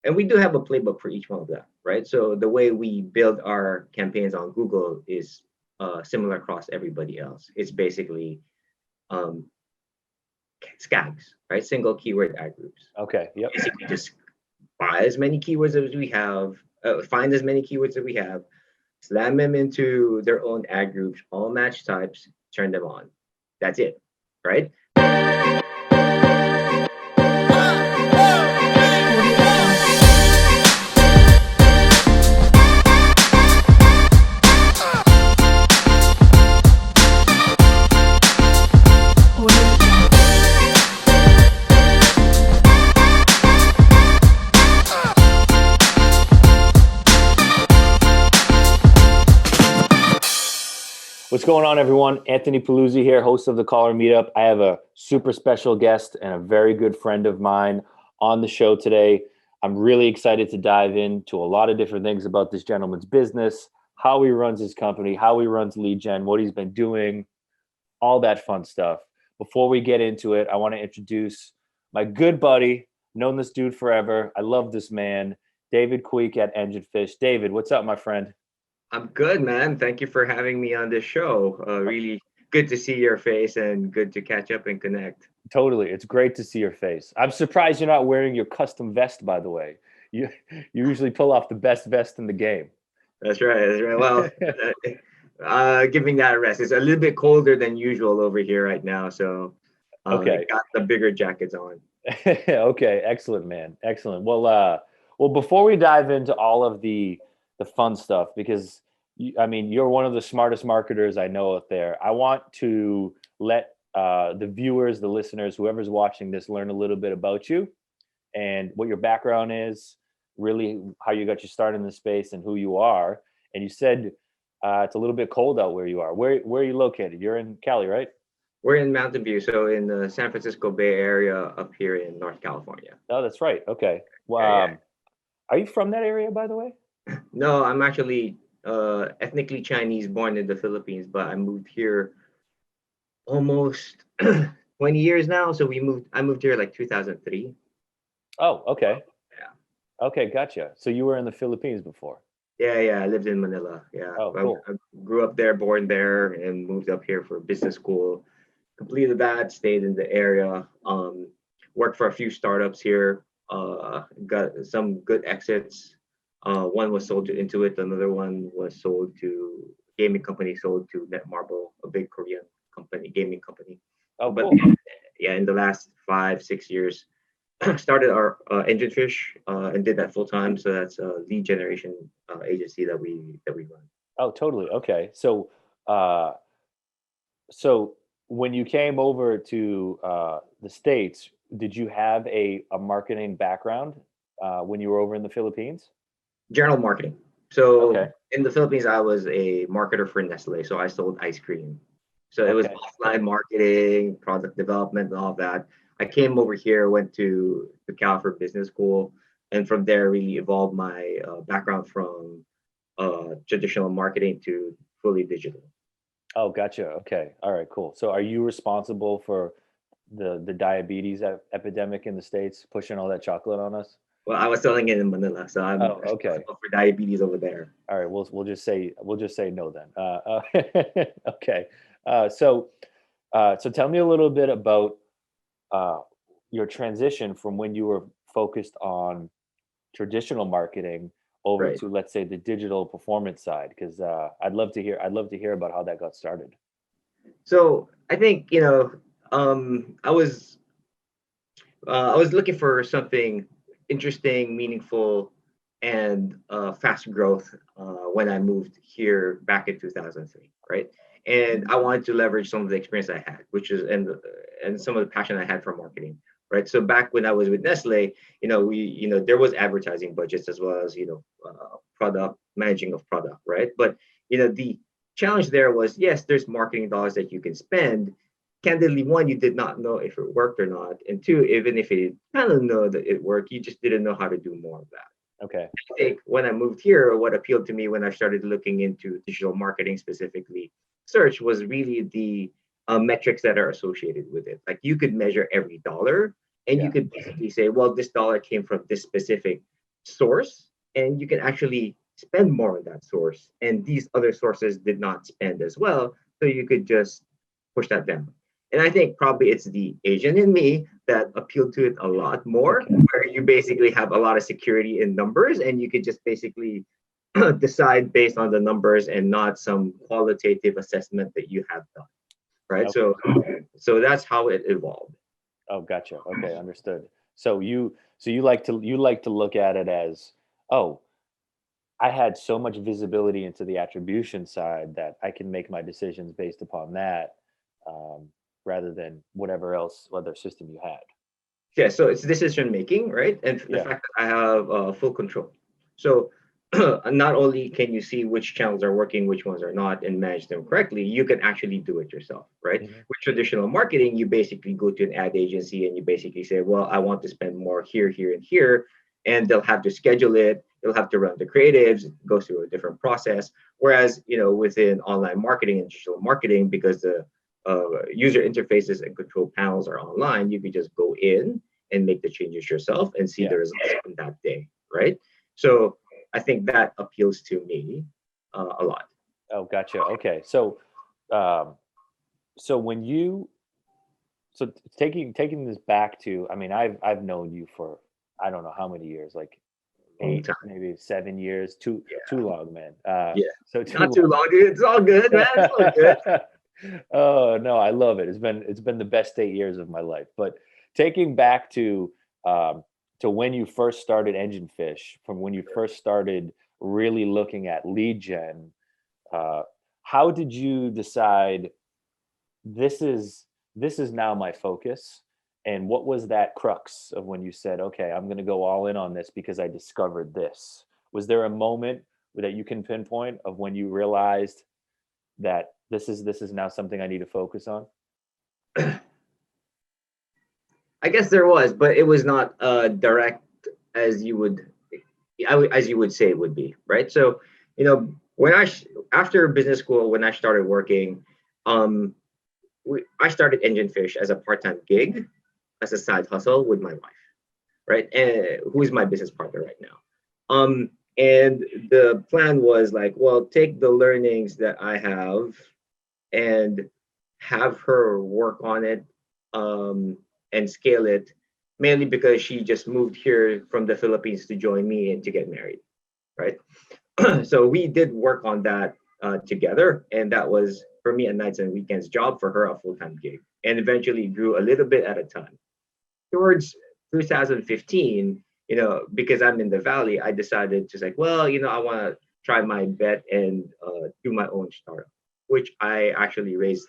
And we do have a playbook for each one of them, right? So the way we build our campaigns on Google is similar across everybody else. It's basically um, SKAGs, right? Single keyword ad groups. Okay. Yep. Basically, just buy as many keywords as we have, find as many keywords as we have, slam them into their own ad groups, all match types, turn them on. That's it, right? What's going on, everyone? Anthony Paluzzi here, host of the Caller Meetup. I have a super special guest and a very good friend of mine on the show today. I'm really excited to dive into a lot of different things about this gentleman's business, how he runs his company, how he runs lead gen, what he's been doing, all that fun stuff. Before we get into it, I want to introduce my good buddy, known this dude forever. I love this man, David Quiec at Enginefish. David, what's up, my friend? I'm good, man. Thank you for having me on this show. Really good to see your face and good to catch up and connect. Totally. It's great to see your face. I'm surprised you're not wearing your custom vest, by the way. You usually pull off the best vest in the game. That's right. That's right. Well, giving that a rest. It's a little bit colder than usual over here right now, so Okay. got the bigger jackets on. Okay. Excellent, man. Excellent. Well, before we dive into all of the fun stuff, because I mean, you're one of the smartest marketers I know out there. I want to let the viewers, the listeners, whoever's watching this, learn a little bit about you and what your background is, really how you got your start in the space and who you are. And you said it's a little bit cold out where you are. Where are you located? You're in Cali, right? We're in Mountain View, so in the San Francisco Bay Area up here in North California. Oh, that's right. Okay. Well, Yeah, yeah. are you from that area, by the way? No, I'm actually ethnically Chinese, born in the Philippines, but I moved here almost 20 years now. So I moved here like 2003. Oh, okay. Yeah. Okay, gotcha. So you were in the Philippines before. Yeah, yeah. I lived in Manila. Yeah. Oh, cool. I grew up there, born there, and moved up here for business school. Completed that, stayed in the area, worked for a few startups here, got some good exits. One was sold to Intuit, another one was sold to gaming company, sold to Netmarble, a big Korean company, gaming company. Oh, But cool. yeah, in the last 5, 6 years, started our Enginefish and did that full time. So that's a lead generation agency that we run. Oh, totally. Okay. Uh, so when you came over to the States, did you have a marketing background when you were over in the Philippines? General marketing. So Okay. in the Philippines, I was a marketer for Nestle. So I sold ice cream. So it was Okay. offline marketing, product development, and all of that. I came over here, went to Cal for business school, and from there really evolved my background from traditional marketing to fully digital. Oh, gotcha. Okay. All right. Cool. So are you responsible for the diabetes epidemic in the States, pushing all that chocolate on us? Well, I was selling it in Manila, so I'm Oh, okay. responsible for diabetes over there. All right. We'll just say no then. Okay. So tell me a little bit about uh, your transition from when you were focused on traditional marketing over Right. to, let's say, the digital performance side, because I'd love to hear about how that got started. So I think I was looking for something interesting, meaningful, and fast growth when I moved here back in 2003, right? And I wanted to leverage some of the experience I had, which is and some of the passion I had for marketing, right? So back when I was with Nestle, there was advertising budgets as well as product managing of product, right? But the challenge there was yes, there's marketing dollars that you can spend, candidly, one, you did not know if it worked or not, and two, even if you kind of know that it worked, you just didn't know how to do more of that. Okay. I think when I moved here, what appealed to me when I started looking into digital marketing, specifically search, was really the metrics that are associated with it. Like you could measure every dollar, and you Yeah. could basically say, well, this dollar came from this specific source, and you can actually spend more on that source. And these other sources did not spend as well, so you could just push that down. And I think probably it's the Asian in me that appealed to it a lot more, Okay. where you basically have a lot of security in numbers, and you could just basically decide based on the numbers and not some qualitative assessment that you have done, right? Okay. So that's how it evolved. Oh, gotcha. Okay, understood. So you like to look at it as, oh, I had so much visibility into the attribution side that I can make my decisions based upon that, um, rather than whatever else other system you had. Yeah, so it's decision making, right? And the Yeah. fact that I have full control. So not only can you see which channels are working, which ones are not, and manage them correctly, you can actually do it yourself, right? Mhm. With traditional marketing, you basically go to an ad agency and you basically say, well, I want to spend more here, here, and here. And they'll have to schedule it. They'll have to run the creatives, it goes through a different process. Whereas, within online marketing and digital marketing, because the user interfaces and control panels are online, you can just go in and make the changes yourself and see Yeah. the results on that day, right? So I think that appeals to me a lot. Oh, gotcha. Okay. Um, so when you so taking this back to, I mean, I've known you for I don't know how many years, like Long eight, time. maybe 7 years, too Yeah. long, man. Yeah. So Not too too long, dude. It's all good, man. It's all good. long. Oh no, I love it. It's been the best 8 years of my life. But taking back um, to when you first started Engine Fish, from when you first started really looking at lead gen, uh, how did you decide this is this is now my focus? And what was that crux of when you said, okay, I'm going to go all in on this because I discovered this? Was there a moment that you can pinpoint of when you realized that this is now something I need to focus on? I guess there was, but it was not direct as you would, as you would say it would be, right? So, when after business school, when I started working, um, I started Engine Fish as a part-time gig, as a side hustle with my wife, right? And who's my business partner right now. And the plan was like, well, take the learnings that I have and have her work on it, um, and scale it, mainly because she just moved here from the Philippines to join me and to get married, right? So we did work on that together, and that was for me a nights and weekends job, for her a full-time gig, and eventually grew a little bit at a time. Towards 2015, because I'm in the valley, I decided just like, well, I want to try my bet and do my own startup, which I actually raised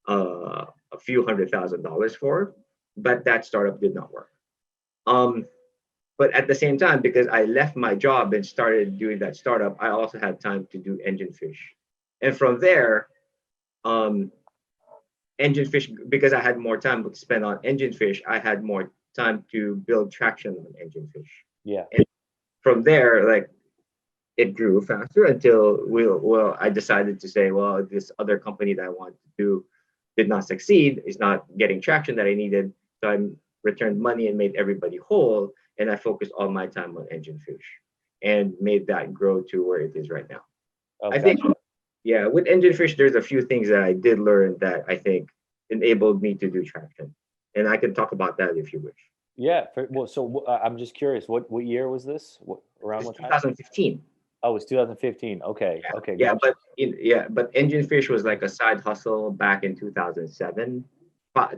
a few $100,000 for, but that startup did not work. Um, but at the same time, because I left my job and started doing that startup, I also had time to do Engine Fish, and from there, um, Engine Fish, because I had more time to spend on Engine Fish, I had more time to build traction on Engine Fish. Yeah. And from there, like, it grew faster until I decided to say, well, this other company that I wanted to do did not succeed, is not getting traction that I needed. So I returned money and made everybody whole. And I focused all my time on Engine Fish and made that grow to where it is right now. Oh, I think, gotcha. yeah, with Engine Fish, there's a few things that I did learn that I think enabled me to do traction. And I can talk about that if you wish. Yeah. Well, so I'm just curious. What year was this? Around It's what time? 2015. Oh, it's 2015. Okay. Okay. Yeah, Gotcha. but Engine Fish was like a side hustle back in 2007,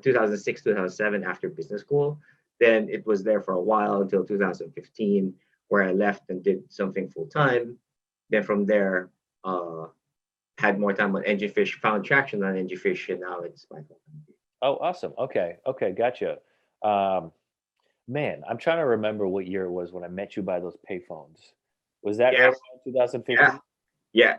2006, 2007 after business school. Then it was there for a while until 2015, where I left and did something full time. Then from there, uh, had more time on Engine Fish, found traction on Engine Fish, and now it's my full time. Oh, awesome. Okay. Okay. Gotcha. Um, Man, I'm trying to remember what year it was when I met you by those payphones. Was that right Yeah, around yeah, 2015? yeah,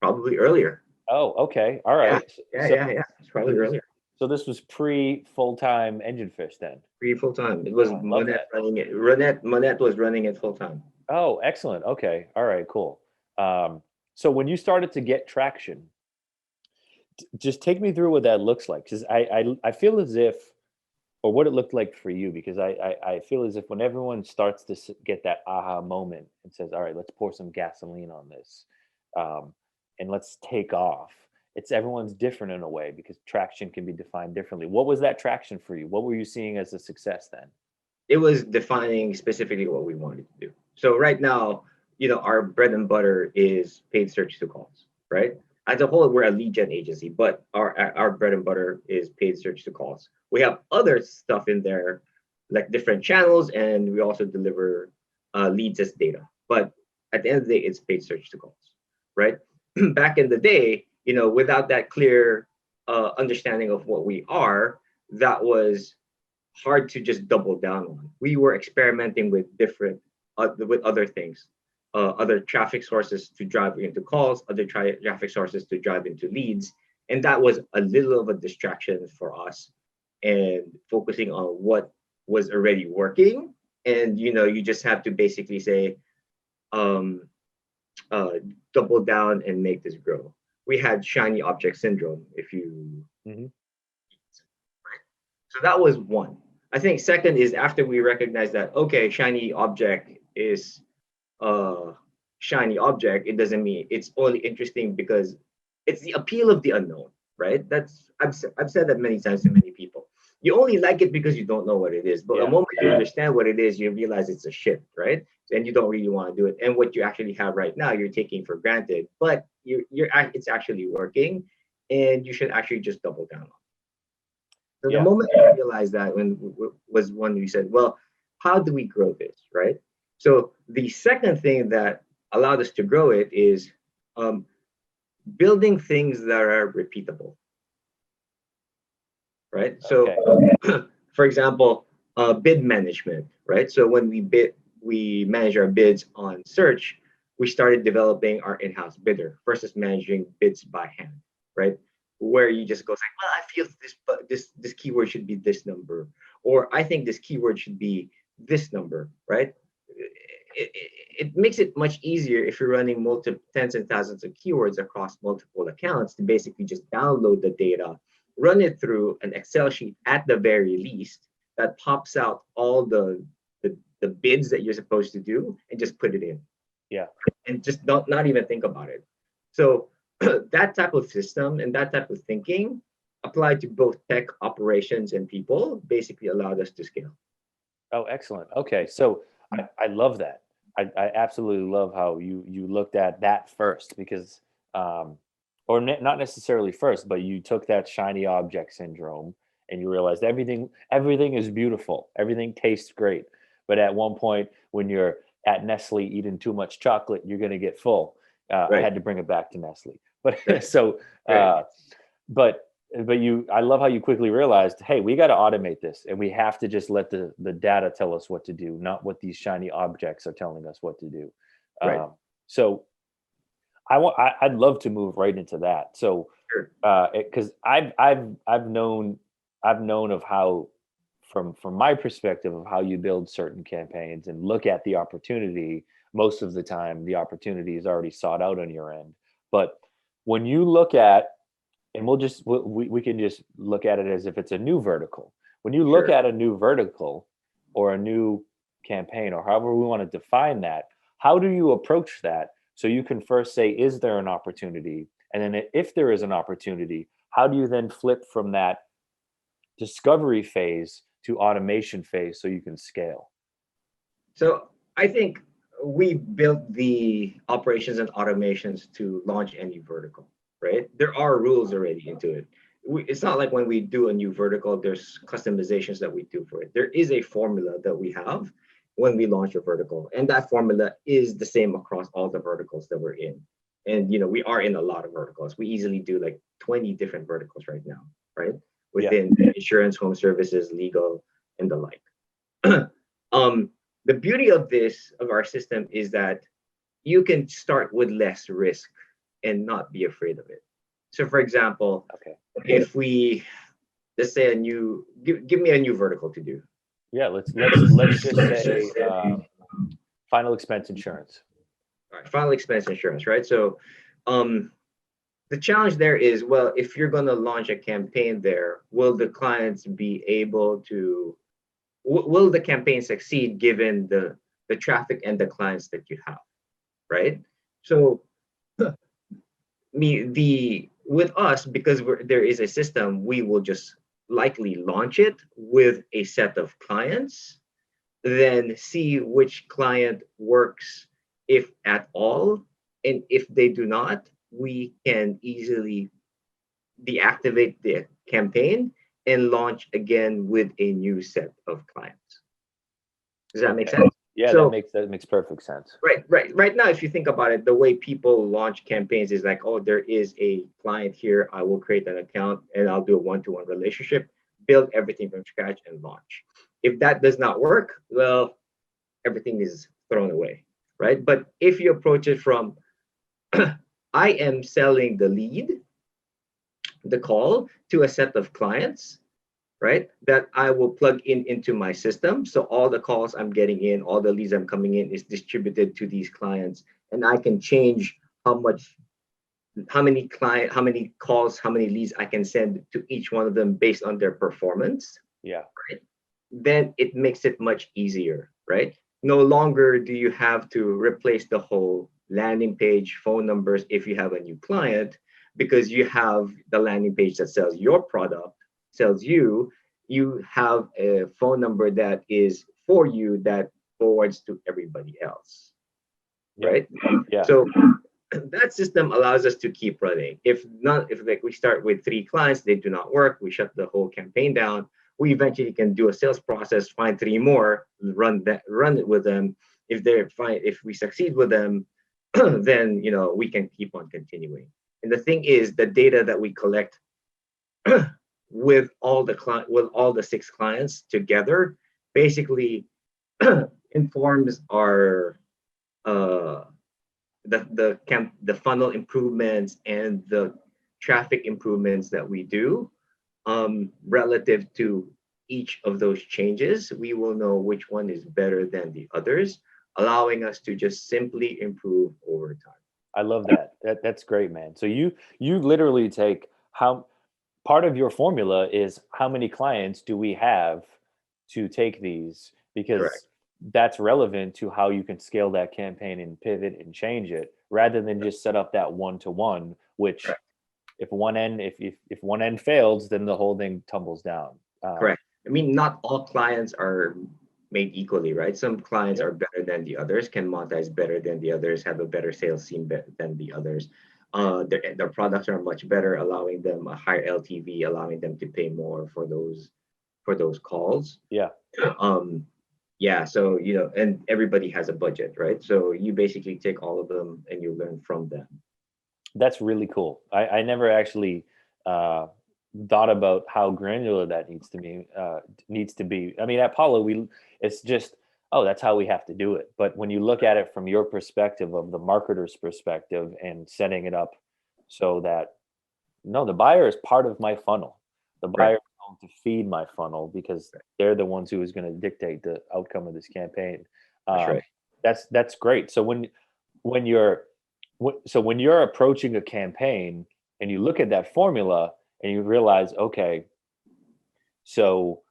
probably earlier. Oh, okay. All Yeah, right. yeah, So, yeah, yeah. It's so probably this, earlier. so this was pre full-time Engine Fish then. Pretty full time. It was Oh, I love Monette that. running it. Monette was running it full time. Oh, excellent. Okay. All right, cool. Um, so when you started to get traction, just take me through what that looks like. Because I feel as if or what it looked like for you, because I feel as if when everyone starts to get that aha moment and says, all right, let's pour some gasoline on this, um, and let's take off. It's everyone's different in a way because traction can be defined differently. What was that traction for you? What were you seeing as a success then? It was defining specifically what we wanted to do. So right now, our bread and butter is paid search to calls, right? As a whole, we're a lead gen agency, but our bread and butter is paid search to calls. We have other stuff in there, like different channels, and we also deliver leads as data. But at the end of the day, it's paid search to calls, right? Back in the day, without that clear understanding of what we are, that was hard to just double down on. We were experimenting with with other things, other traffic sources to drive into calls, other traffic sources to drive into leads, and that was a little of a distraction for us. And focusing on what was already working, and you just have to basically say, um, uh, double down and make this grow. We had shiny object syndrome, if you Mhm. right? So that was one. I think second is after we recognize that, okay, shiny object is a shiny object, it doesn't mean it's only interesting because it's the appeal of the unknown, right? I've said that many times to many people. You only like it because you don't know what it is. But the Yeah. moment you understand what it is, you realize it's a shit, right? And you don't really want to do it. And what you actually have right now, you're taking for granted, but it's actually working, and you should actually just double down on. So the Yeah. moment I realized that was when we said, well, how do we grow this, right? So the second thing that allowed us to grow it is um, building things that are repeatable, right? So, Okay. for example, bid management, right? So when we manage our bids on search. We started developing our in-house bidder versus managing bids by hand, right? Where you just go like, well, I feel this keyword should be this number, or I think this keyword should be this number, right? It makes it much easier if you're running multiple tens and thousands of keywords across multiple accounts to basically just download the data, run it through an Excel sheet at the very least that pops out all the bids that you're supposed to do and just put it in Yeah. and just not even think about it. So that type of system and that type of thinking applied to both tech operations and people basically allowed us to scale. Oh, excellent. Okay. So I love that. I absolutely love how you looked at that first because, or not necessarily first, but you took that shiny object syndrome and you realized everything is beautiful. Everything tastes great. But at one point when you're at Nestle eating too much chocolate, you're going to get full. I Right. had to bring it back to Nestle. But Right. so, Right. but I love how you quickly realized, hey, we got to automate this and we have to just let the data tell us what to do, not what these shiny objects are telling us what to do. Right. So I'd love to move right into that. So Sure. because I've known of how, from my perspective, of how you build certain campaigns and look at the opportunity. Most of the time the opportunity is already sought out on your end, but when you look at, and we can just look at it as if it's a new vertical. When you look Sure. at a new vertical or a new campaign or however we want to define that, how do you approach that? So you can first say, is there an opportunity? And then if there is an opportunity, how do you then flip from that discovery phase to automation phase so you can scale? So I think we built the operations and automations to launch any vertical, right? There are rules already into it. It's not like when we do a new vertical, there's customizations that we do for it. There is a formula that we have when we launch a vertical, and that formula is the same across all the verticals that we're in. And we are in a lot of verticals. We easily do like 20 different verticals right now, right? Yeah. Within insurance, home services, legal, and the like. um, the beauty of our system is that you can start with less risk and not be afraid of it. So for example, Okay. if we let's say give me a new vertical to do. Yeah. Let's just say final expense insurance. All right, final expense insurance, right? So um the challenge there is, well, if you're going to launch a campaign there, will the clients be able to, will the campaign succeed given the traffic and the clients that you have, right? So the with us, because there is a system, we will just likely launch it with a set of clients, then see which client works, if at all. And if they do not, we can easily deactivate the campaign and launch again with a new set of clients. Does that make sense? Yeah, So that makes perfect sense. right now, if you think about it, the way people launch campaigns is like, oh, there is a client here, I will create an account and I'll do a one-to-one relationship, build everything from scratch and launch. If that does not work, well, everything is thrown away, right? But if you approach it from, I am selling the lead, the call to a set of clients, right? That I will plug in into my system. So all the calls I'm getting in, all the leads I'm coming in is distributed to these clients, and I can change how many calls, how many leads I can send to each one of them based on their performance. Yeah. Right. Then it makes it much easier, right? No longer do you have to replace the whole landing page, phone numbers if you have a new client, because you have the landing page that sells your product, sells you. You have a phone number that is for you that forwards to everybody else, right? Yeah. So that system allows us to keep running. If like we start with 3 clients, they do not work, we shut the whole campaign down. We eventually can do a sales process, find 3 more, run it with them. If they're fine, if we succeed with them, then we can keep on continuing. And the thing is, the data that we collect with all the 6 clients together basically informs our the funnel improvements and the traffic improvements that we do, relative to each of those changes. We will know which one is better than the others, allowing us to just simply improve over time. I love that. That's great, man. So you literally take how part of your formula is how many clients do we have to take these, because Correct. that's relevant to how you can scale that campaign and pivot and change it, rather than just set up that one-to-one, which Correct. if one end if one end fails, then the whole thing tumbles down. Correct. I mean, not all clients are made equally, right? Some clients are better than the others, can monetize better than the others, have a better sales team than the others. Their products are much better, allowing them a higher LTV, allowing them to pay more for those calls. Yeah. Yeah. So and everybody has a budget, right? So you basically take all of them and you learn from them. That's really cool. I never actually thought about how granular that needs to be. I mean, at Paula, it's just, oh, that's how we have to do it. But when you look at it from your perspective, of the marketer's perspective, and setting it up so that, no, the buyer is part of my funnel. The buyer is going to feed my funnel, because they're the ones who is going to dictate the outcome of this campaign. That's right. That's great. So when you're approaching a campaign and you look at that formula and you realize, okay, so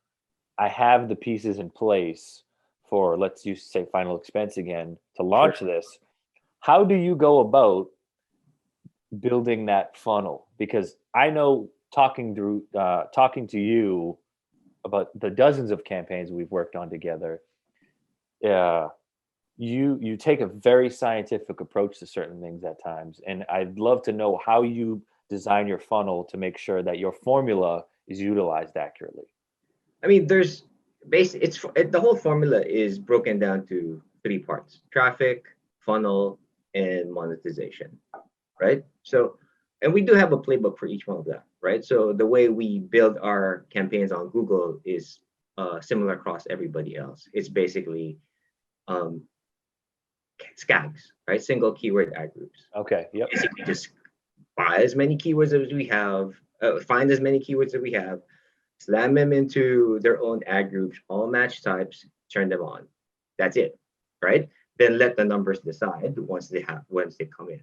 I have the pieces in place for, let's say final expense again, to launch this. How do you go about building that funnel? Because I know, talking to you about the dozens of campaigns we've worked on together, you take a very scientific approach to certain things at times, and I'd love to know how you design your funnel to make sure that your formula is utilized accurately. I mean, the whole formula is broken down to 3 parts: traffic, funnel, and monetization, right? So, and we do have a playbook for each one of them, right? So the way we build our campaigns on Google is similar across everybody else. It's basically SKAGs, right? Single keyword ad groups. Okay. Yep. Basically, just buy as many keywords as we have, find as many keywords as we have, slam them into their own ad groups, all match types, turn them on. That's it, right? Then let the numbers decide once they come in.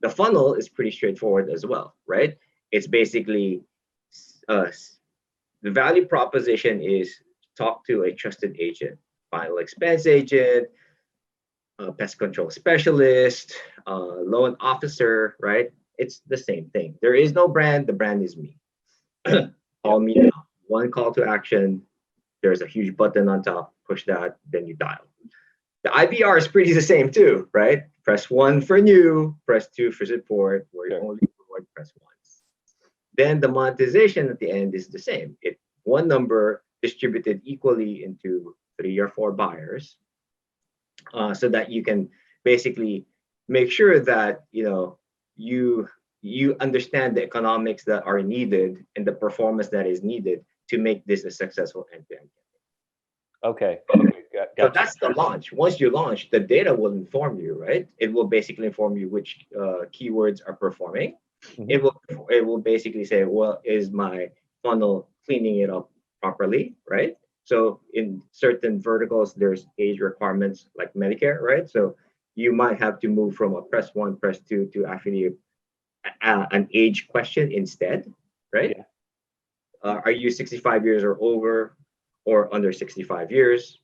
The funnel is pretty straightforward as well, right? It's basically uh, the value proposition is talk to a trusted agent, final expense agent, pest control specialist, loan officer, right? It's the same thing. There is no brand. The brand is me. Call me now. One call to action. There's a huge button on top. Push that, then you dial. The IVR is pretty the same too, right? Press one for new, press two for support, where you only support, press once. Then the monetization at the end is the same. It one number distributed equally into 3 or 4 buyers, so that you can basically make sure that you understand the economics that are needed and the performance that is needed to make this a successful end-to-end. Okay. So that's the launch. Once you launch, the data will inform you, right? It will basically inform you which keywords are performing. Mm-hmm. It will basically say, well, is my funnel cleaning it up properly, right? So in certain verticals, there's age requirements like Medicare, right? So you might have to move from a press one, press two to actually an age question instead, right? Yeah. Are you 65 years or over or under 65 years?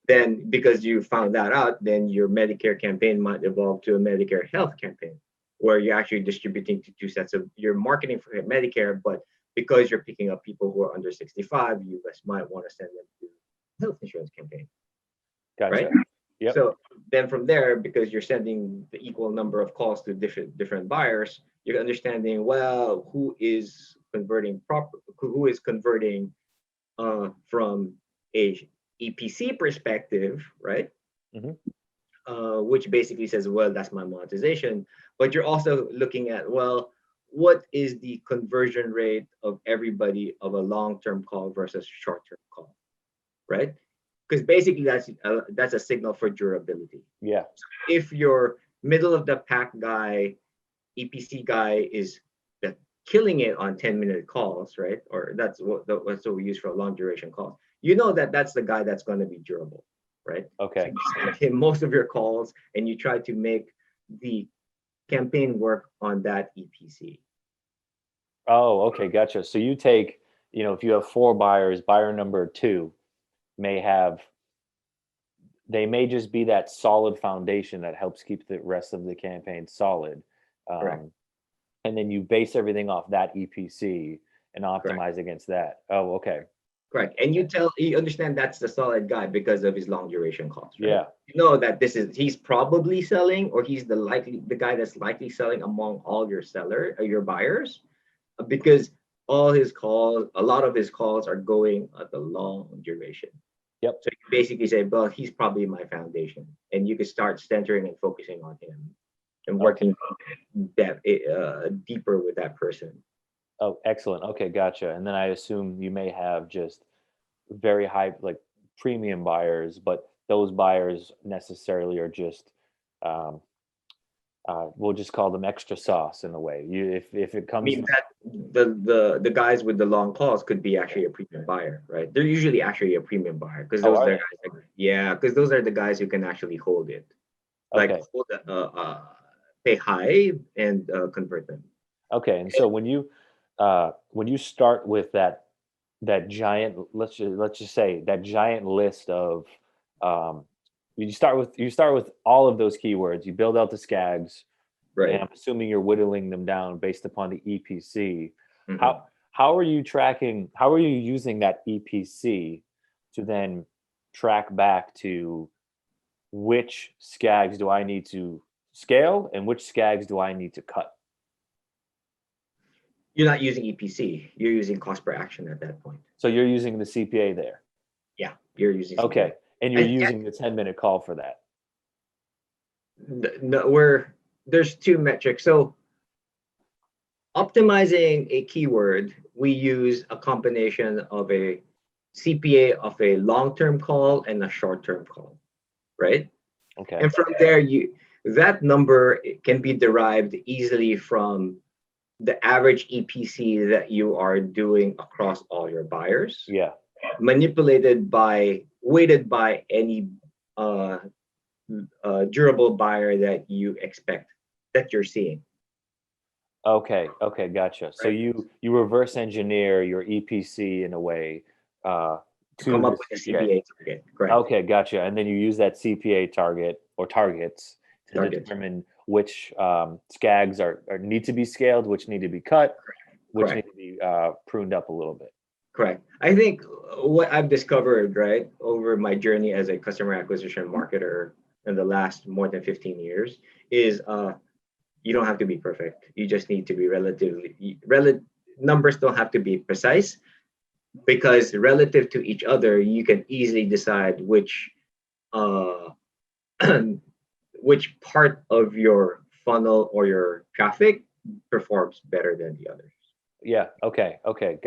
Then because you found that out, then your Medicare campaign might evolve to a Medicare health campaign, where you're actually distributing to 2 sets of, you're marketing for Medicare, but because you're picking up people who are under 65, you guys might want to send them to health insurance campaign. Gotcha. Right? Yep. So then from there, because you're sending the equal number of calls to different buyers, you're understanding, well, who is converting from a EPC perspective, right? Which basically says, well, that's my monetization. But you're also looking at, well, what is the conversion rate of everybody of a long-term call versus short-term call, right? Because basically that's a signal for durability. Yeah. So if your middle of the pack guy, EPC guy is killing it on 10-minute calls, right? Or that's what we use for long duration calls. You know that's the guy that's going to be durable, right? Okay. So you send him most of your calls and you try to make the campaign work on that EPC. Oh, okay, gotcha. So you take, if you have 4 buyers, buyer number 2 they may just be that solid foundation that helps keep the rest of the campaign solid. Correct. And then you base everything off that EPC and optimize Correct. against that. Oh, okay. Correct. And you understand that's the solid guy because of his long duration calls, right? Yeah. You know that he's probably selling, or he's the guy that's likely selling among all your buyers, because a lot of his calls are going at the long duration. Yep. So you basically say, well, he's probably my foundation, and you can start centering and focusing on him and working deeper with that person. Oh, excellent. Okay, gotcha. And then I assume you may have just very high, like premium buyers, but those buyers necessarily are just, we'll just call them extra sauce in a way. If it comes, That the guys with the long calls could be actually a premium buyer, right? They're usually actually a premium buyer because those are because those are the guys who can actually hold it, like pay high and convert them. Okay, and so when you start with that giant, let's just say that giant list of, you start with all of those keywords, you build out the SCAGs, right? And I'm assuming you're whittling them down based upon the EPC. Mm-hmm. How are you using that EPC to then track back to which SCAGs do I need to scale and which SCAGs do I need to cut? You're not using EPC. You're using cost per action at that point. So you're using the CPA there. Yeah, you're using. Okay, and you're using the 10-minute call for that. No, there's 2 metrics. So optimizing a keyword, we use a combination of a CPA of a long-term call and a short-term call, right? Okay. And from there, that number can be derived easily from the average EPC that you are doing across all your buyers. Yeah. Weighted by any durable buyer that you expect that you're seeing. Okay, gotcha. So Right? you reverse engineer your EPC in a way To to come the up with a CPA. CPA target. Correct. Okay, gotcha. And then you use that CPA target or targets to Target. determine which SCAGs are need to be scaled, which need to be cut, which need Correct. to be pruned up a little bit. Correct. I think what I've discovered, right, over my journey as a customer acquisition marketer in the last more than 15 years is you don't have to be perfect. You just need to be numbers don't have to be precise, because relative to each other, you can easily decide uh, which part of your funnel or your traffic performs better than the others. Yeah. Okay.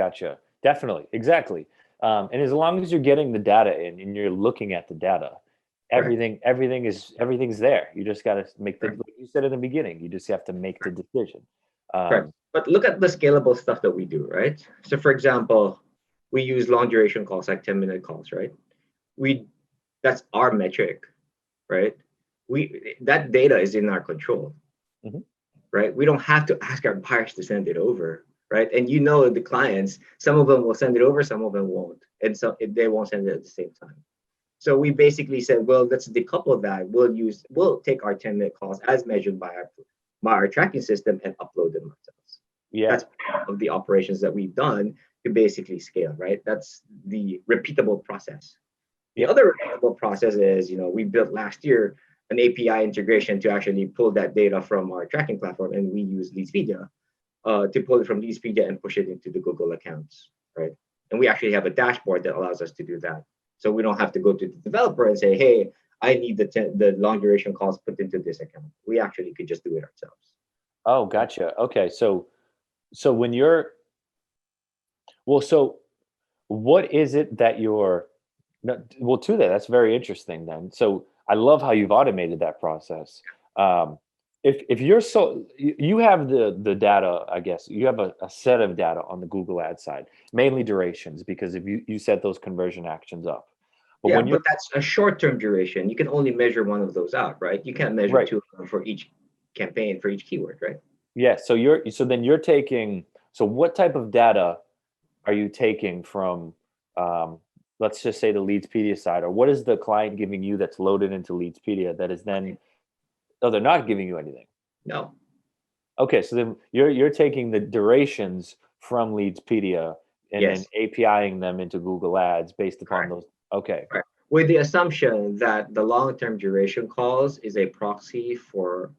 Gotcha. Definitely. Exactly. And as long as you're getting the data in and you're looking at the data, Correct. everything's there. You just got to make the, Correct. like you said in the beginning, you just have to make the decision. Correct. But look at the scalable stuff that we do, right? So for example, we use long duration calls like 10-minute calls, right? We That's our metric, right? That data is in our control, Mhm. right? We don't have to ask our buyers to send it over, right? And the clients, some of them will send it over, some of them won't, and so they won't send it at the same time. So we basically said, well, let's decouple that. We'll take our 10-minute calls as measured by our tracking system and upload them ourselves. Yeah. That's part of the operations that we've done to basically scale, right? That's the repeatable process. The other repeatable process is, we built last year an API integration to actually pull that data from our tracking platform, and we use Leadspedia to pull it from Leadspedia and push it into the Google accounts, right? And we actually have a dashboard that allows us to do that. So we don't have to go to the developer and say, hey, I need the long duration calls put into this account. We actually could just do it ourselves. Oh, gotcha. Okay. So when you're, so what is it that you're, no, well, to that, that's very interesting then. So I love how you've automated that process. Um, if you're you have the data, I guess you have a set of data on the Google ad side, mainly durations, because if you set those conversion actions up. But Yeah, when you're but that's a short-term duration. You can only measure one of those out, right? You can't measure right, two of them for each campaign, for each keyword, right? yeah. So then you're taking. So what type of data are you taking from, um, let's just say the Leadspedia side, or what is the client giving you that's loaded into Leadspedia that is then, oh, they're not giving you anything. No. Okay, so then you're taking the durations from Leadspedia and then Yes. APIing them into Google Ads based upon Correct. those. Okay, Correct. With the assumption that the long-term duration calls is a proxy for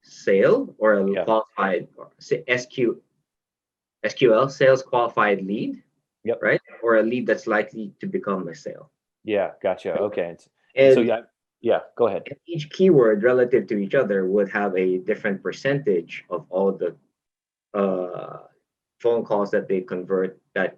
sale or a yeah, qualified or SQL, sales qualified lead, yep, right? Or a lead that's likely to become a sale. yeah, gotcha. Okay, and so And yeah, go ahead. each keyword relative to each other would have a different percentage of all the uh, phone calls that they convert that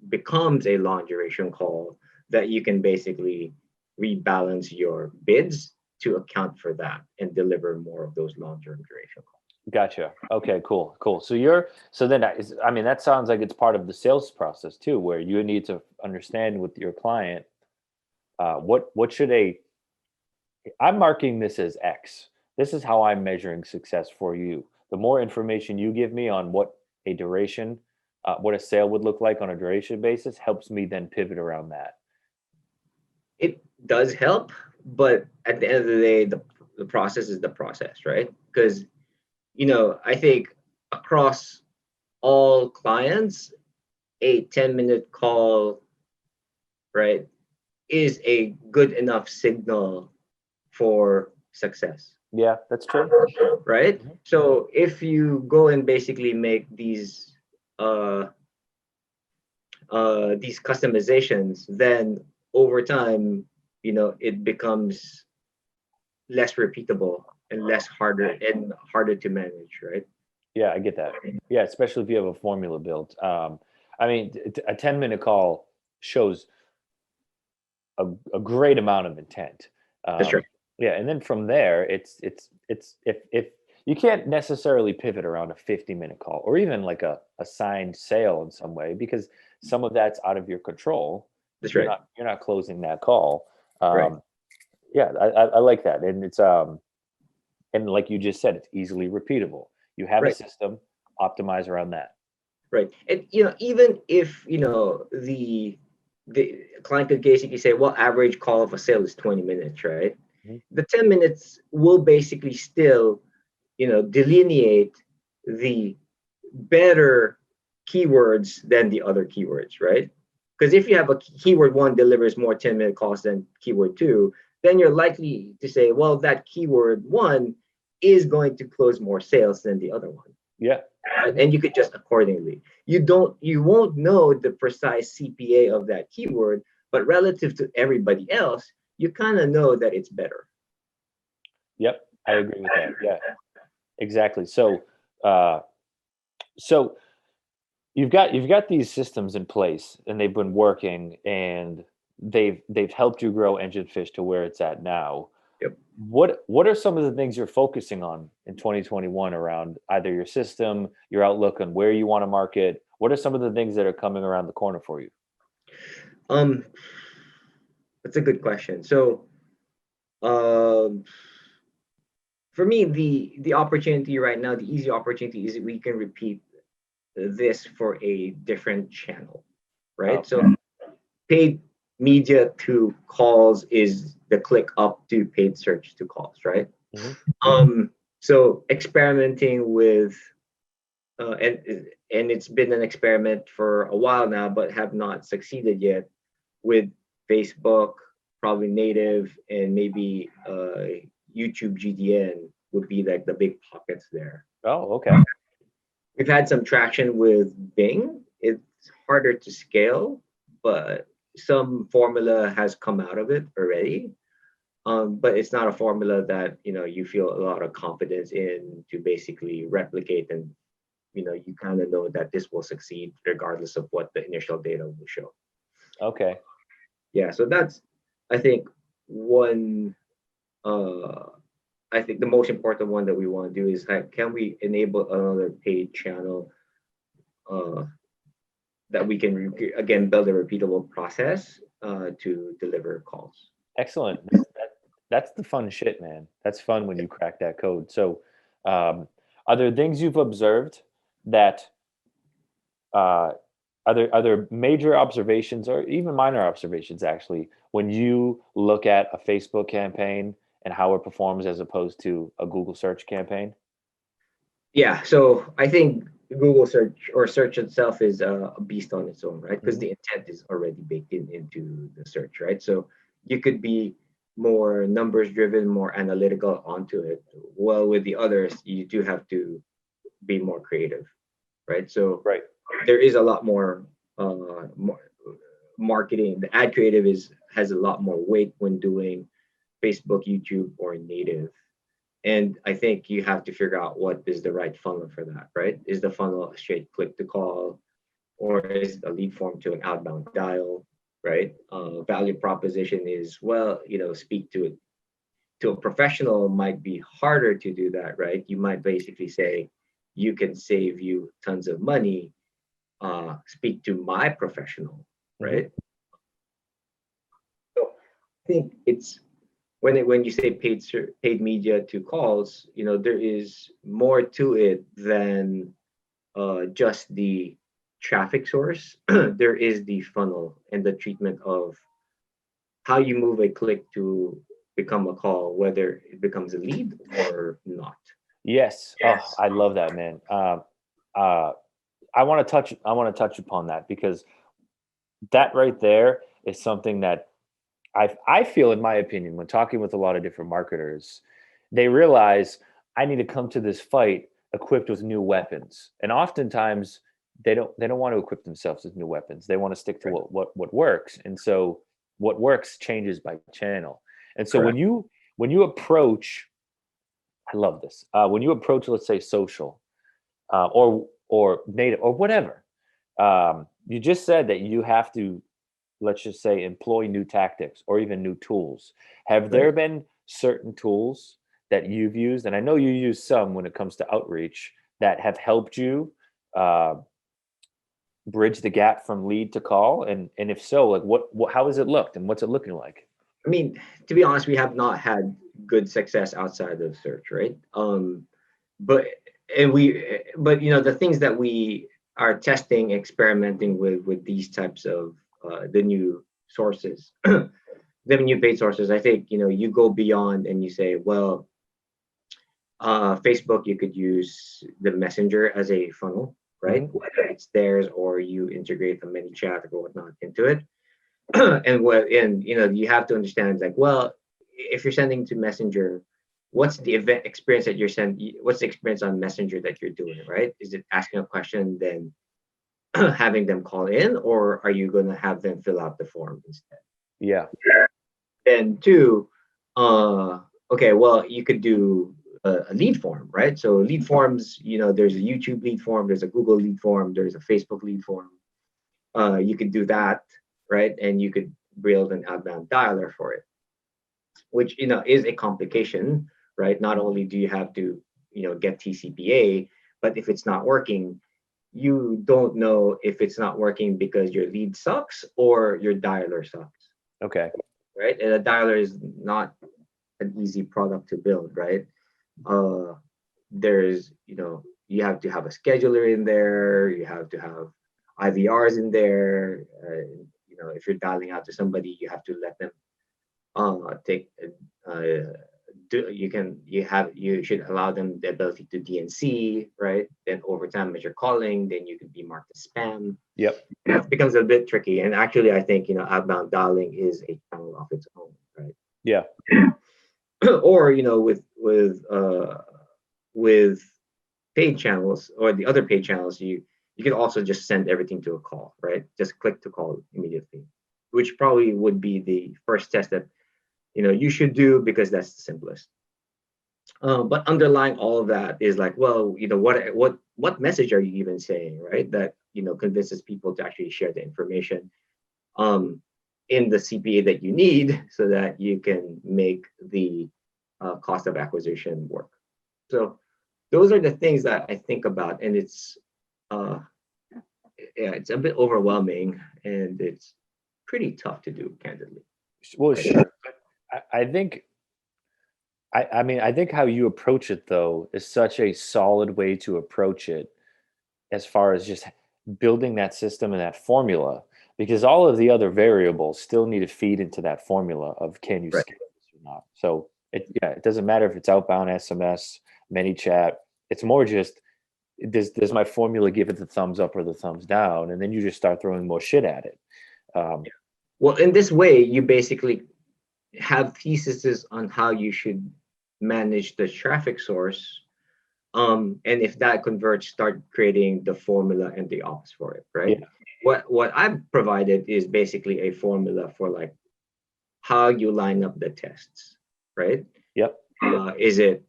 becomes a long duration call, that you can basically rebalance your bids to account for that and deliver more of those long term duration calls. Gotcha. Okay, cool. So then I mean, that sounds like it's part of the sales process too, where you need to understand with your client, what should I'm marking this as X. This is how I'm measuring success for you. The more information you give me on what a sale would look like on a duration basis helps me then pivot around that. It does help, but at the end of the day, the process is the process, right? Because, I think across all clients, a 10-minute call, right, is a good enough signal for success, Yeah, that's true. right? Mhm. So if you go and basically make uh, these customizations, then over time, it becomes less repeatable and harder to manage, right? Yeah, I get that. Yeah, especially if you have a formula built. I mean, a 10-minute call shows a great amount of intent. That's right. Yeah, and then from there, it's if you can't necessarily pivot around a 50-minute call or even like a signed sale in some way, because some of that's out of your control. That's right. You're not closing that call. Right. Yeah, I like that, and it's And like you just said, it's easily repeatable. You have a Right. system, optimize around that. Right. And even if the client could basically say, well, average call of a sale is 20 minutes, right? Mhm. The 10 minutes will basically still, delineate the better keywords than the other keywords, right? Because if you have a keyword one delivers more 10-minute calls than keyword two, then you're likely to say, well, that keyword one is going to close more sales than the other one. Yeah. Right? And you could just accordingly. You won't know the precise CPA of that keyword, but relative to everybody else, you kind of know that it's better. Yep. I agree with that. Yeah, exactly. Uh, so you've got these systems in place and they've been working and they've helped you grow Enginefish to where it's at now. Yep. What are some of the things you're focusing on in 2021 around either your system, your outlook on where you want to market? What are some of the things that are coming around the corner for you? Um, that's a good question. So, um, for me, the opportunity right now, the easy opportunity is we can repeat this for a different channel, right? Okay. So paid media to calls is the click up to paid search to calls, right? Mhm. So experimenting with and it's been an experiment for a while now, but have not succeeded yet with Facebook, probably native, and maybe YouTube GDN would be like the big pockets there. Oh, okay. We've had some traction with Bing. It's harder to scale, but some formula has come out of it already. But it's not a formula that you feel a lot of confidence in to basically replicate, and you kind of know that this will succeed regardless of what the initial data will show. Okay. Yeah, so that's I think one. Uh, I think the most important one that we want to do is like, can we enable another paid channel uh, that we can again build a repeatable process to deliver calls. Excellent. That's the fun shit, man. That's fun when you crack that code. So, are there things you've observed that uh, are there major observations or even minor observations actually when you look at a Facebook campaign and how it performs as opposed to a Google search campaign? Yeah, so I think Google search or search itself is a beast on its own, right? Because Mhm. the intent is already baked into the search, right? So you could be more numbers driven, more analytical onto it. Well, with the others, you do have to be more creative, right? So Right. there is a lot more marketing. The ad creative is has a lot more weight when doing Facebook, YouTube, or native. And I think you have to figure out what is the right funnel for that, right? Is the funnel a straight click to call, or is it a lead form to an outbound dial, right? Value proposition is, well, speak to it to a professional might be harder to do that, right? You might basically say, you can save you tons of money. Speak to my professional, Mhm. right? So I think it's when you say paid media to calls, there is more to it than just the traffic source. There is the funnel and the treatment of how you move a click to become a call, whether it becomes a lead or not. Yes. Oh, I love that, man. Uh, I want to touch upon that because that right there is something that I feel, in my opinion, when talking with a lot of different marketers, they realize I need to come to this fight equipped with new weapons, and oftentimes they don't want to equip themselves with new weapons. They want to stick to Right. what works, and so what works changes by channel. And so when Correct. you approach, I love this. When you approach, let's say, social or native or whatever, you just said that you have to, let's just say, employ new tactics or even new tools. Have Right. there been certain tools that you've used, and I know you use some when it comes to outreach, that have helped you uh, bridge the gap from lead to call? And if so, like what how has it looked and what's it looking like? I mean, to be honest, we have not had good success outside of search, right? But the things that we are testing, experimenting with these types of the new sources, the new paid sources, I think you go beyond and you say, well, Facebook, you could use the messenger as a funnel, right? Mm-hmm. Whether it's theirs or you integrate the many chat or whatnot into it. And you have to understand, like, well, if you're sending to messenger, what's the event experience that you're sending? What's the experience on messenger that you're doing, right? Is it asking a question, then having them call in, or are you going to have them fill out the form instead? Yeah. And two, okay, well, you could do a lead form, right? So lead forms, there's a YouTube lead form, there's a Google lead form, there's a Facebook lead form. You could do that, right? And you could build an outbound dialer for it, which is a complication, right? Not only do you have to get TCPA, but if it's not working, you don't know if it's not working because your lead sucks or your dialer sucks, Okay. right? And a dialer is not an easy product to build, right? There's you have to have a scheduler in there, you have to have IVRs in there. If you're dialing out to somebody, you have to let them take you should allow them the ability to DNC, right? Then over time, as you're calling, then you could be marked as spam. Yep. It becomes a bit tricky, and actually I think outbound dialing is a channel of its own, right? Yeah. Or with paid channels or the other paid channels, you can also just send everything to a call, right? Just click to call immediately, which probably would be the first test that you should do, because that's the simplest. But underlying all of that is like, well, what message are you even saying, right? That convinces people to actually share the information in the CPA that you need, so that you can make the cost of acquisition work. So those are the things that I think about, and it's it's a bit overwhelming, and it's pretty tough to do, candidly. Well, sure. I think, I mean, I think how you approach it, though, is such a solid way to approach it, as far as just building that system and that formula, because all of the other variables still need to feed into that formula of, can you Right. scale this or not? So it doesn't matter if it's outbound SMS, ManyChat. It's more just, does my formula give it the thumbs up or the thumbs down? And then you just start throwing more shit at it. Well, in this way, you basically have theses on how you should manage the traffic source. And if that converts, start creating the formula and the ops for it, right? Yeah. What I've provided is basically a formula for, like, how you line up the tests, right? Yep. Is it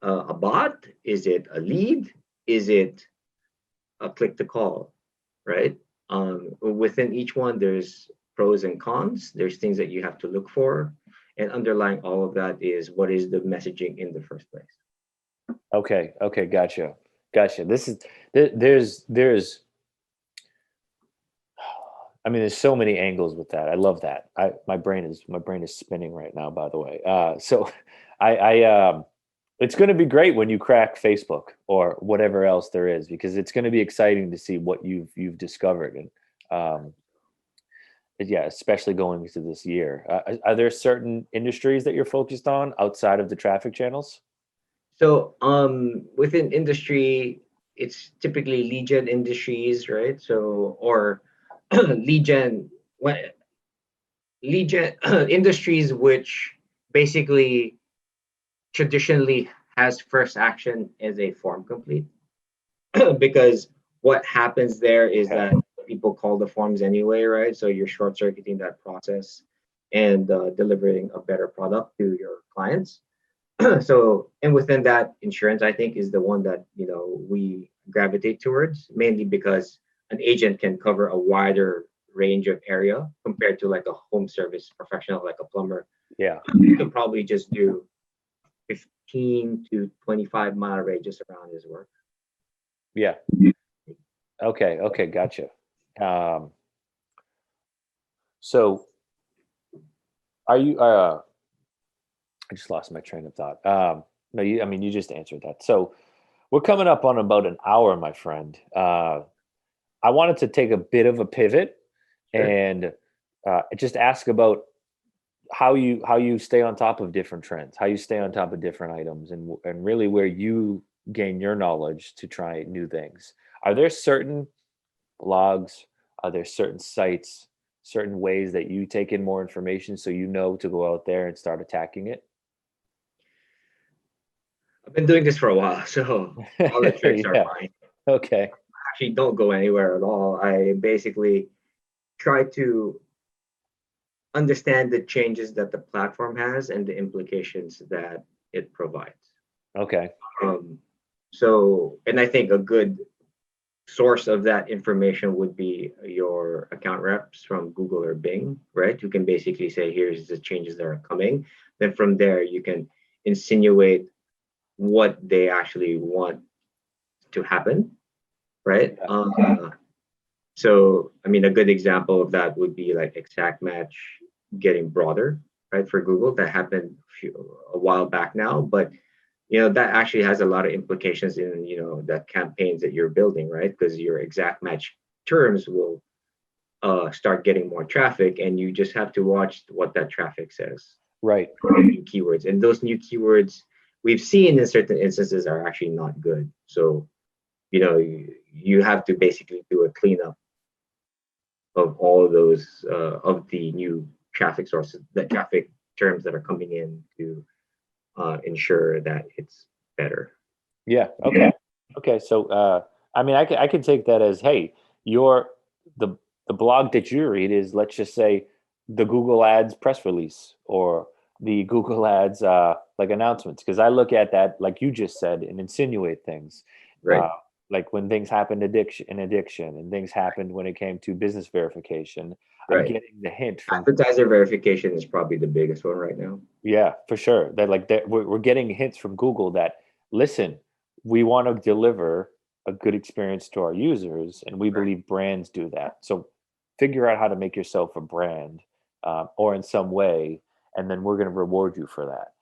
a bot? Is it a lead? Is it a click to call, right? Within each one, there's pros and cons. There's things that you have to look for, and underlying all of that is, what is the messaging in the first place. Okay. Gotcha. This is, there's, I mean, there's so many angles with that. I love that. My brain is spinning right now, by the way. So it's going to be great when you crack Facebook or whatever else there is, because it's going to be exciting to see what you've discovered. And yeah, especially going into this year. Are there certain industries that you're focused on outside of the traffic channels? So within industry, it's typically lead gen industries, right? So, or lead gen when lead gen industries which basically traditionally has first action as a form complete. Because what happens there is that people call the forms anyway, right? So you're short circuiting that process and delivering a better product to your clients. So, and within that, insurance, I think, is the one that we gravitate towards, mainly because an agent can cover a wider range of area compared to, like, a home service professional, like a plumber. Yeah. You can probably just do 15 to 25-mile radius around his work. Yeah. Okay. Gotcha. So are you, I just lost my train of thought. No, you just answered that. So we're coming up on about an hour, my friend. I wanted to take a bit of a pivot Sure. and just ask about how you stay on top of different trends, how you stay on top of different items, and really where you gain your knowledge to try new things. Are there certain blogs? Are there certain sites, certain ways that you take in more information so you know to go out there and start attacking it? I've been doing this for a while, so all the tricks are Yeah. fine. Okay. Actually, don't go anywhere at all. I basically try to understand the changes that the platform has and the implications that it provides. Okay. Um, so, and I think a good source of that information would be your account reps from Google or Bing, right? You can basically say, here's the changes that are coming. Then from there, you can insinuate what they actually want to happen, right? Yeah. So, I mean, a good example of that would be like exact match getting broader, right? For Google, that happened a while back now, but that actually has a lot of implications in the campaigns that you're building, right? Because your exact match terms will start getting more traffic, and you just have to watch what that traffic says. Right. New keywords, and those new keywords we've seen in certain instances are actually not good. So you have to basically do a cleanup of all of those of the new traffic sources, the traffic terms that are coming in to ensure that it's better. Yeah. Okay. Okay. So, I can take that as, hey, your the the blog that you read is, let's just say, the Google Ads press release or the Google Ads like announcements, because I look at that like you just said and insinuate things, uh, Right. like when things happened addiction and things happened when it came to business verification. I'm Right. getting the hint from. Advertiser verification is probably the biggest one right now. Yeah, for sure. That we're getting hints from Google that, listen, we want to deliver a good experience to our users, and we Right. believe brands do that. So figure out how to make yourself a brand, or in some way, and then we're going to reward you for that.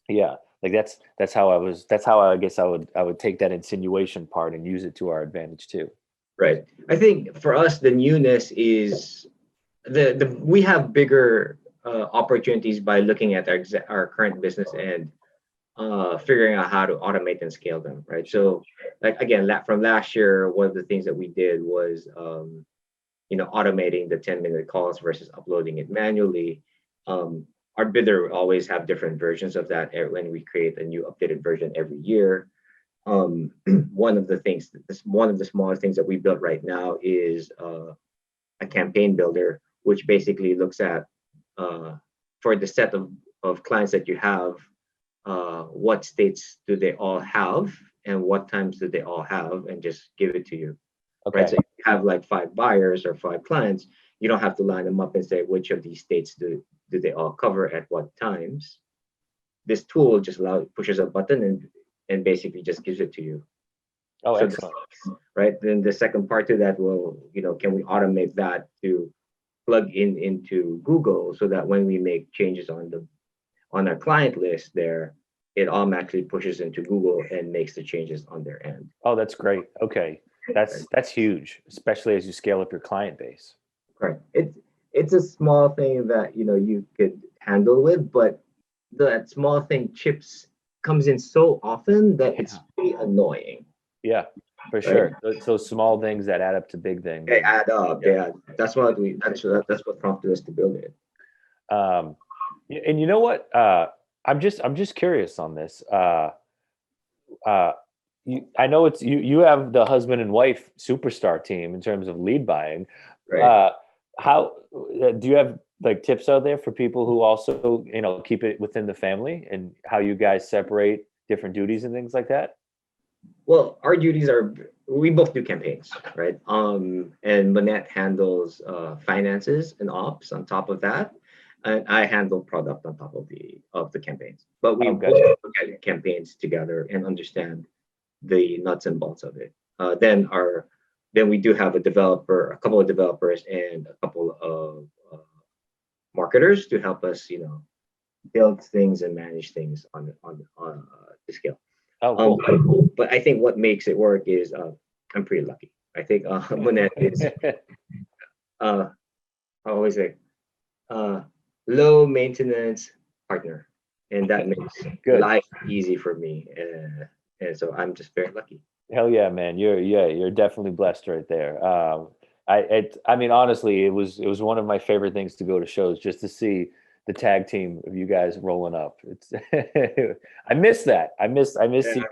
Yeah, like that's how I guess I would take that insinuation part and use it to our advantage too. Right. I think for us, the newness is the we have bigger opportunities by looking at our current business and figuring out how to automate and scale them. Right. So, like again, from last year, one of the things that we did was automating the 10-minute calls versus uploading it manually. Um, our bidder always have different versions of that when we create a new updated version every year. One of the things, one of the smallest things that we built right now is a campaign builder, which basically looks at for the set of clients that you have, what states do they all have and what times do they all have, and just give it to you, right? Okay. So if you have like 5 buyers or 5 clients, you don't have to line them up and say which of these states do they all cover at what times. This tool just pushes a button and basically just gives it to you. Oh, So excellent. right, then the second part to that will, can we automate that to plug into Google so that when we make changes on our client list there, it automatically pushes into Google and makes the changes on their end. Oh, that's great. Okay, Right. that's huge, especially as you scale up your client base. Right. It's a small thing that you could handle with, but that small thing chips comes in so often that it's Yeah. pretty annoying. Yeah, for Right. sure. Those small things that add up to big things. They And add up. yeah. Yeah. That's what prompted us to build it. And you know what? I'm just curious on this. Uh, I know it's you have the husband and wife superstar team in terms of lead buying. Right. Uh, how do you have like tips out there for people who also keep it within the family, and how you guys separate different duties and things like that? Well, our duties are we both do campaigns, right? And Manette handles finances and ops on top of that, and I handle product on top of the campaigns. But we Oh, both gotcha. look at campaigns together and understand the nuts and bolts of it. Then we do have a couple of developers, and a couple of marketers to help us, build things and manage things on the scale. Oh, cool. But I think what makes it work is I'm pretty lucky. I think Monet is I always say low maintenance partner, and that makes Good. life easy for me. And so I'm just very lucky. Hell yeah, man. You're definitely blessed right there. I mean, honestly, it was one of my favorite things to go to shows, just to see the tag team of you guys rolling up. It's I miss that. I miss seeing.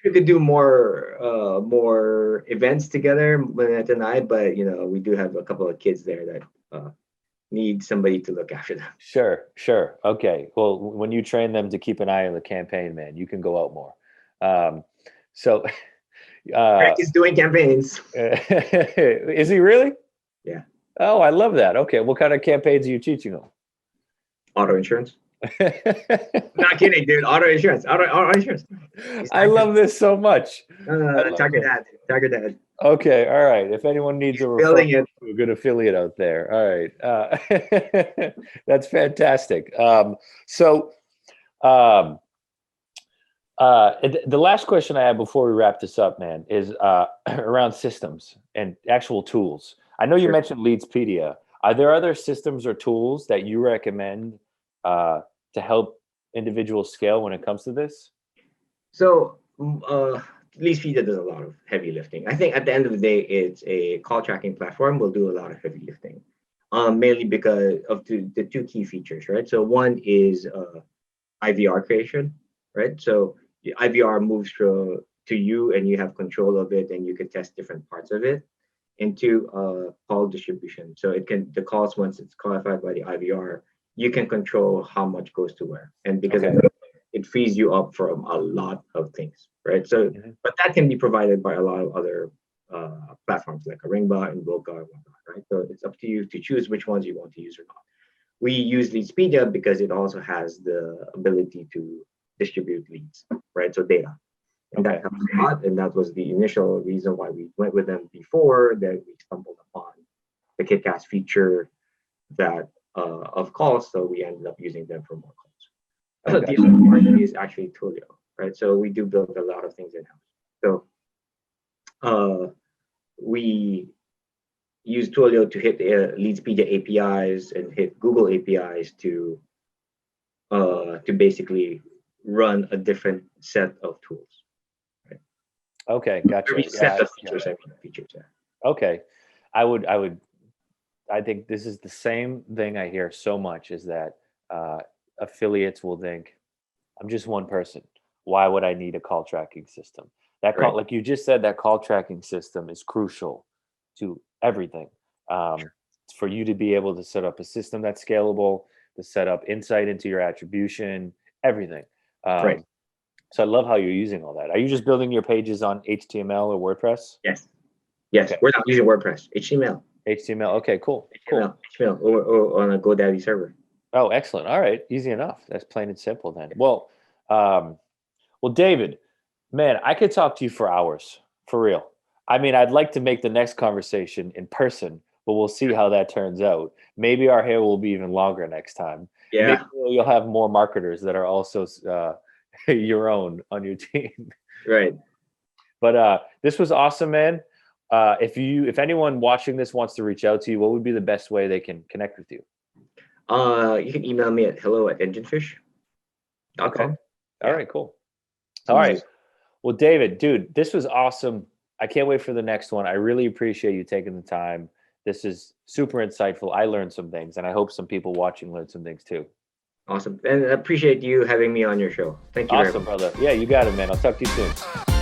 We could do more events together, Lynette and I, but we do have a couple of kids there that need somebody to look after them. Sure. Okay. Well, when you train them to keep an eye on the campaign, man, you can go out more. So Greg is doing campaigns. Is he really? Yeah. Oh, I love that. Okay. What kind of campaigns are you teaching them? Auto insurance. Not kidding, dude. Auto insurance. Auto insurance. I love this so much. Tag your dad. Okay. All right. If anyone needs a building referral to a good affiliate out there. All right. That's fantastic. The last question I have before we wrap this up, man, is around systems and actual tools. I know you mentioned Leadspedia. Are there other systems or tools that you recommend to help individuals scale when it comes to this? So, Leadspedia does a lot of heavy lifting. I think at the end of the day, it's a call tracking platform. Will do a lot of heavy lifting, mainly because of the two key features, right? So one is IVR creation, right? So IVR moves to you, and you have control of it, and you can test different parts of it. Into call distribution. So the calls, once it's qualified by the IVR, you can control how much goes to where, and because of that, it frees you up from a lot of things, right? So, but that can be provided by a lot of other platforms like Aringba and Voca and whatnot, right? So it's up to you to choose which ones you want to use or not. We use Leadspedia because it also has the ability to distribute leads, right? So data. And that helps a lot, and that was the initial reason why we went with them before. That we stumbled upon the KitCast feature that of calls, so we ended up using them for more calls. The other part is actually Twilio, right? So we do build a lot of things in-house. So we use Twilio to hit Leadspedia APIs and hit Google APIs to basically run a different set of tools. Okay, gotcha. Set of features, yeah. Okay, I think this is the same thing I hear so much, is that affiliates will think, I'm just one person. Why would I need a call tracking system? That call, like you just said, that call tracking system is crucial to everything. For you to be able to set up a system that's scalable, to set up insight into your attribution, everything. Right. So I love how you're using all that. Are you just building your pages on HTML or WordPress? Yes. Okay. We're not using WordPress. HTML. Okay, cool. HTML or on a GoDaddy server. Oh, excellent. All right, easy enough. That's plain and simple then. Well, David, man, I could talk to you for hours, for real. I mean, I'd like to make the next conversation in person, but we'll see how that turns out. Maybe our hair will be even longer next time. Yeah. Maybe you'll have more marketers that are also your own on your team. Right. But this was awesome, man. If anyone watching this wants to reach out to you, what would be the best way they can connect with you? You can email me at hello@enginefish.com. Okay. All right, cool. All right. Well, David, dude, this was awesome. I can't wait for the next one. I really appreciate you taking the time. This is super insightful. I learned some things, and I hope some people watching learned some things too. Awesome. And I appreciate you having me on your show. Thank you very much. Awesome, brother. Yeah, you got it, man. I'll talk to you soon.